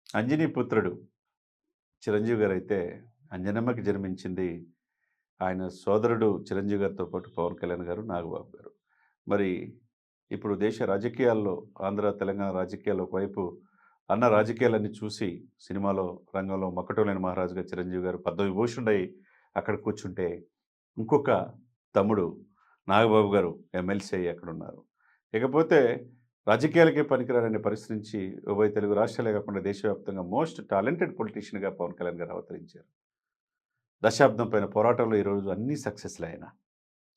అంజనీ పుత్రుడు చిరంజీవి గారైతే అంజనమ్మకి జన్మించింది ఆయన సోదరుడు చిరంజీవి గారితో పాటు పవన్ కళ్యాణ్ గారు, నాగబాబు గారు. మరి ఇప్పుడు దేశ రాజకీయాల్లో ఆంధ్ర, తెలంగాణ రాజకీయాల్లో ఒకవైపు అన్న రాజకీయాలన్నీ చూసి సినిమాలో రంగంలో మక్కటోలేని మహారాజుగా చిరంజీవి గారు పద్మవిభూషణుడై అక్కడ కూర్చుంటే, ఇంకొక తమ్ముడు నాగబాబు గారు ఎమ్మెల్సీ అయ్యి అక్కడున్నారు. ఇకపోతే రాజకీయాలకే పనికిరాడనే పరిస్థితి నుంచి ఉభయ తెలుగు రాష్ట్రాలే కాకుండా దేశవ్యాప్తంగా మోస్ట్ టాలెంటెడ్ పొలిటీషియన్‌గా పవన్ కళ్యాణ్ గారు అవతరించారు. దశాబ్దం పైన పోరాటంలో ఈరోజు అన్నీ సక్సెస్‌లే ఆయన.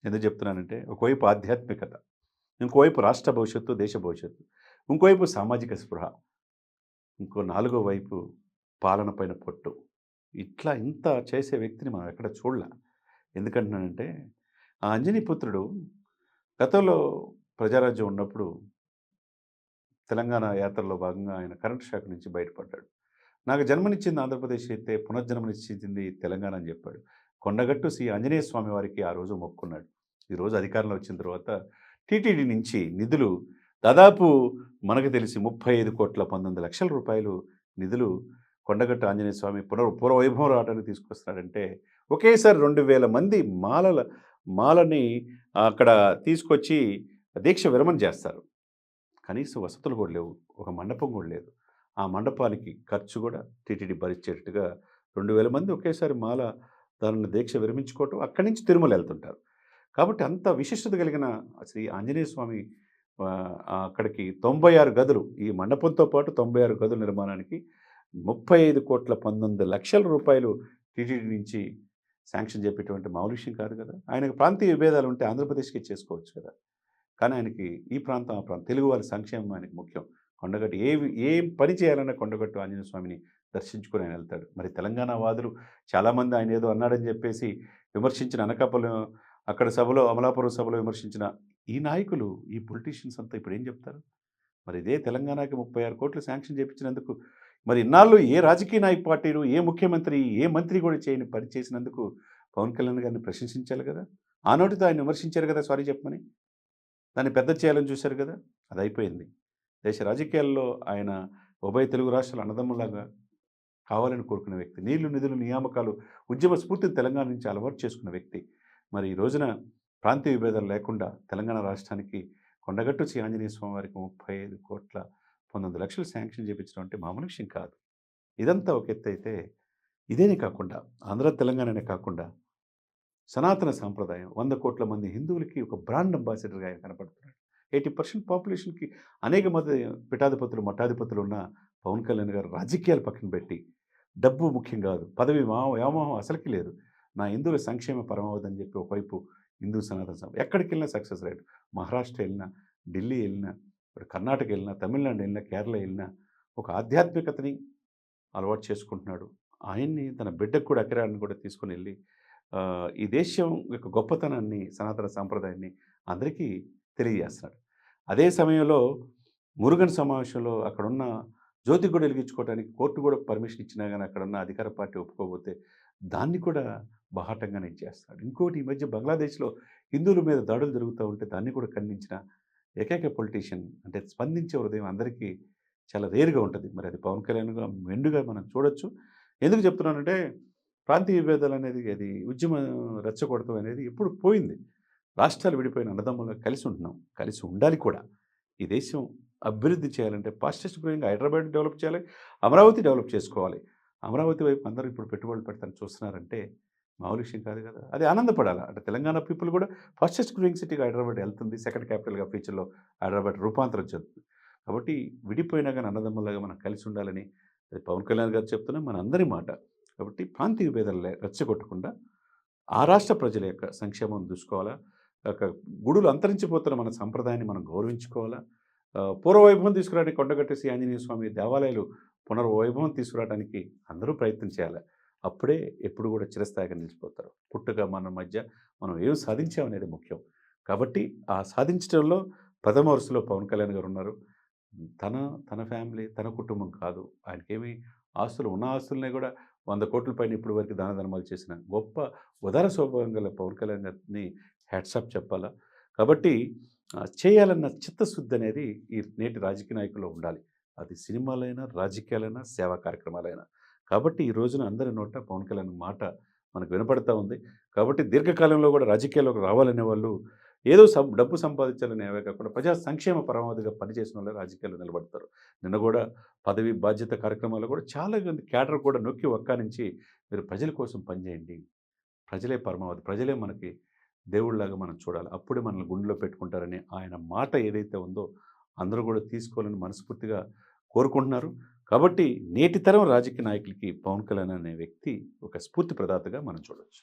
ఎందుకు చెప్తున్నానంటే, ఒకవైపు ఆధ్యాత్మికత, ఇంకోవైపు రాష్ట్ర భవిష్యత్తు, దేశ భవిష్యత్తు, ఇంకోవైపు సామాజిక స్పృహ, ఇంకో నాలుగో వైపు పాలన పైన పట్టు. ఇట్లా ఇంత చేసే వ్యక్తిని మనం ఎక్కడ చూడల. ఎందుకంటున్నానంటే, ఆ అంజనీ పుత్రుడు గతంలో ప్రజారాజ్యం ఉన్నప్పుడు తెలంగాణ యాత్రలో భాగంగా ఆయన కరెంట్ షాక్ నుంచి బయటపడ్డాడు. నాకు జన్మనిచ్చింది ఆంధ్రప్రదేశ్ అయితే పునర్జన్మనిచ్చింది తెలంగాణ అని చెప్పాడు. కొండగట్టు శ్రీ ఆంజనేయ స్వామి వారికి ఆ రోజు మొక్కుకున్నాడు. ఈరోజు అధికారంలో వచ్చిన తర్వాత టీటీడీ నుంచి నిధులు దాదాపు మనకు తెలిసి 35,19,00,000 నిధులు కొండగట్టు ఆంజనేయ స్వామి పూర్వవైభవం రావడానికి తీసుకొస్తున్నాడంటే, ఒకేసారి 2,000 మంది మాలని అక్కడ తీసుకొచ్చి దీక్ష విరమణ చేస్తారు. కనీస వసతులు కూడా లేవు. ఒక మండపం కూడా లేదు. ఆ మండపానికి ఖర్చు కూడా టీటీడీ భరించేటట్టుగా 2,000 మంది ఒకేసారి దానిని దీక్ష విరమించుకోవటం, అక్కడి నుంచి తిరుమల ఎళ్తుంటారు. కాబట్టి అంత విశిష్టత కలిగిన శ్రీ ఆంజనేయ స్వామి అక్కడికి 96 గదులు, ఈ మండపంతో పాటు 96 గదుల నిర్మాణానికి రూ. 35,19,00,000 టీటీడీ నుంచి శాంక్షన్ చెప్పేటువంటి మామూలు విషయం కాదు కదా! ఆయనకు ప్రాంతీయ విభేదాలు ఉంటే ఆంధ్రప్రదేశ్‌కి చేసుకోవచ్చు కదా! కానీ ఆయనకి ఈ ప్రాంతం, ఆ ప్రాంతం తెలుగు వారి సంక్షేమం ఆయనకి ముఖ్యం. కొండగట్టు ఏం పని చేయాలన్నా కొండగట్టు ఆంజనేయ స్వామిని దర్శించుకొని ఆయన వెళ్తాడు. మరి తెలంగాణ వాదులు చాలామంది ఆయన ఏదో అన్నాడని చెప్పేసి విమర్శించిన అనకాపల్లి అక్కడ సభలో, అమలాపురం సభలో విమర్శించిన ఈ నాయకులు, ఈ పొలిటీషియన్స్ అంతా ఇప్పుడేం చెప్తారు? మరి ఇదే తెలంగాణకి 36,00,00,000 శాంక్షన్ చేపించినందుకు, మరి ఇన్నాళ్ళు ఏ రాజకీయ నాయక పార్టీలు, ఏ ముఖ్యమంత్రి, ఏ మంత్రి కూడా చేయని పని చేసినందుకు పవన్ కళ్యాణ్ గారిని ప్రశంసించాలి కదా! ఆ నోటితో ఆయన విమర్శించారు కదా! సారీ చెప్పమని. దాన్ని పెద్ద చేయాలని చూశారు కదా! అదయిపోయింది. దేశ రాజకీయాల్లో ఆయన ఉభయ తెలుగు రాష్ట్రాల అన్నదమ్ముల్లాగా కావాలని కోరుకున్న వ్యక్తి. నీళ్లు, నిధులు, నియామకాలు, ఉద్యమ స్ఫూర్తిని తెలంగాణ నుంచి అలవాటు చేసుకున్న వ్యక్తి. మరి ఈ రోజున ప్రాంతీయ విభేదాలు లేకుండా తెలంగాణ రాష్ట్రానికి కొండగట్టు శ్రీ ఆంజనేయ స్వామి వారికి 35,19,00,000 శాంక్షన్ చేపించడం అంటే మామూలు విషయం కాదు. ఇదంతా ఒక ఎత్తైతే, ఇదేనే కాకుండా ఆంధ్ర, తెలంగాణనే కాకుండా సనాతన సాంప్రదాయం 100,00,00,000 మంది హిందువులకి ఒక బ్రాండ్ అంబాసిడర్‌గా ఆయన కనపడుతున్నాడు. 80% పాపులేషన్‌కి అనేక మంది పీఠాధిపతులు, మఠాధిపతులు ఉన్న పవన్ కళ్యాణ్ గారు రాజకీయాలు పక్కన పెట్టి, డబ్బు ముఖ్యం కాదు, పదవి వ్యామోహం అసలకి లేదు. నా హిందువుల సంక్షేమ పరమావధి అని చెప్పి ఒకవైపు హిందూ సనాతన ఎక్కడికెళ్ళినా సక్సెస్ రేట్. మహారాష్ట్ర ఎళ్ళినా, ఢిల్లీ ఎళ్ళినా, ఇప్పుడు కర్ణాటక ఎళ్ళినా, తమిళనాడు ఎళ్ళినా, కేరళ ఎళ్ళినా ఒక ఆధ్యాత్మికతని అలవాటు చేసుకుంటున్నాడు. ఆయన్ని తన బిడ్డకు కూడా అకిరాన్ని కూడా తీసుకొనెళ్ళి ఈ దేశం యొక్క గొప్పతనాన్ని, సనాతన సాంప్రదాయాన్ని అందరికీ తెలియజేస్తున్నాడు. అదే సమయంలో మురుగన్ సమావేశంలో అక్కడున్న జ్యోతి కూడా వెలిగించుకోవడానికి కోర్టు కూడా పర్మిషన్ ఇచ్చినా గాని అక్కడున్న అధికార పార్టీ ఒప్పుకోకపోతే దాన్ని కూడా బాహాటంగానే చేస్తాడు. ఇంకోటి ఈ మధ్య బంగ్లాదేశ్‌లో హిందువుల మీద దాడులు జరుగుతూ ఉంటే దాన్ని కూడా ఖండించిన ఏకైక పొలిటీషియన్. అంటే స్పందించే హృదయం అందరికీ చాలా రేర్‌గా ఉంటది. మరి అది పవన్ కళ్యాణ్‌గా మెండుగా మనం చూడొచ్చు. ఎందుకు చెప్తున్నానంటే ప్రాంతీయ విభేదాలనేది అది ఉద్యమం రెచ్చగొడతం అనేది ఎప్పుడు పోయింది. రాష్ట్రాలు విడిపోయిన అన్నదమ్ములుగా కలిసి ఉంటున్నాం. కలిసి ఉండాలి కూడా. ఈ దేశం అభివృద్ధి చేయాలంటే ఫాస్టెస్ట్ గ్రోయింగ్ హైదరాబాద్ డెవలప్ చేయాలి. అమరావతి డెవలప్ చేసుకోవాలి. అమరావతి వైపు అందరూ ఇప్పుడు పెట్టుబడులు పెడతానికి చూస్తున్నారంటే మామూలు విషయం కాదు కదా! అది ఆనందపడాల. అంటే తెలంగాణ పీపుల్ కూడా ఫాస్టెస్ట్ గ్రోయింగ్ సిటీగా హైదరాబాద్ ఎళ్తుంది. సెకండ్ క్యాపిటల్‌గా ఫ్యూచర్‌లో హైదరాబాద్ రూపాంతరం చెందుతుంది. కాబట్టి విడిపోయినా గాని అన్నదమ్ముల్లాగా మనం కలిసి ఉండాలని అది పవన్ కళ్యాణ్ గారు చెప్తున్న మనందరి మాట. కాబట్టి ప్రాంతీయ భేదాలు రెచ్చగొట్టకుండా ఆ రాష్ట్ర ప్రజల యొక్క సంక్షేమం చూసుకోవాలా. ఒక గుడులు అంతరించిపోతున్న మన సంప్రదాయాన్ని మనం గౌరవించుకోవాలా. పూర్వవైభవం తీసుకురావడానికి కొండగట్టు శ్రీ ఆంజనేయ స్వామి దేవాలయాలు పునర్వైభవం తీసుకురావడానికి అందరూ ప్రయత్నం చేయాలి. అప్పుడే ఎప్పుడు కూడా చిరస్థాయిగా నిలిచిపోతారు. పుట్టుక మన మధ్య మనం ఏం సాధించామనేది ముఖ్యం. కాబట్టి ఆ సాధించడంలో ప్రథమ వరుసలో పవన్ కళ్యాణ్ గారు ఉన్నారు. తన తన ఫ్యామిలీ, తన కుటుంబం కాదు. ఆయనకేమి ఆస్తులు ఉన్న ఆస్తుల్ని కూడా 100,00,00,000 పైన ఇప్పటి వరకు దాన ధర్మాలు చేసిన గొప్ప ఉదార స్వభావం గల పవన్ కళ్యాణ్ గారిని హ్యాట్స్ ఆఫ్ చెప్పాలా. కాబట్టి చేయాలన్న చిత్తశుద్ధి అనేది ఈ నేటి రాజకీయ నాయకుల్లో ఉండాలి. అది సినిమాలైనా, రాజకీయాలైనా, సేవా కార్యక్రమాలైనా. కాబట్టి ఈ రోజున అందరి నోట పవన్ కళ్యాణ్ మాట మనకు వినపడతా ఉంది. కాబట్టి దీర్ఘకాలంలో కూడా రాజకీయాల్లోకి రావాలనే వాళ్ళు ఏదో డబ్బు సంపాదించాలనేవే కాకుండా ప్రజా సంక్షేమ పరమావధిగా పనిచేసిన వాళ్ళే రాజకీయాల్లో నిలబడతారు. నిన్న కూడా పదవి బాధ్యత కార్యక్రమాల్లో కూడా చాలా మంది క్యాడర్ కూడా నొక్కి వక్కానించి మీరు ప్రజల కోసం పనిచేయండి. ప్రజలే పరమావధి. ప్రజలే మనకి దేవుడిలాగా మనం చూడాలి. అప్పుడే మనల్ని గుండెలో పెట్టుకుంటారని ఆయన మాట ఏదైతే ఉందో అందరూ కూడా తీసుకోవాలని మనస్ఫూర్తిగా కోరుకుంటున్నారు. కాబట్టి నేటి తరం రాజకీయ నాయకులకి పవన్ కళ్యాణ్ అనే వ్యక్తి ఒక స్ఫూర్తి ప్రదాతగా మనం చూడొచ్చు.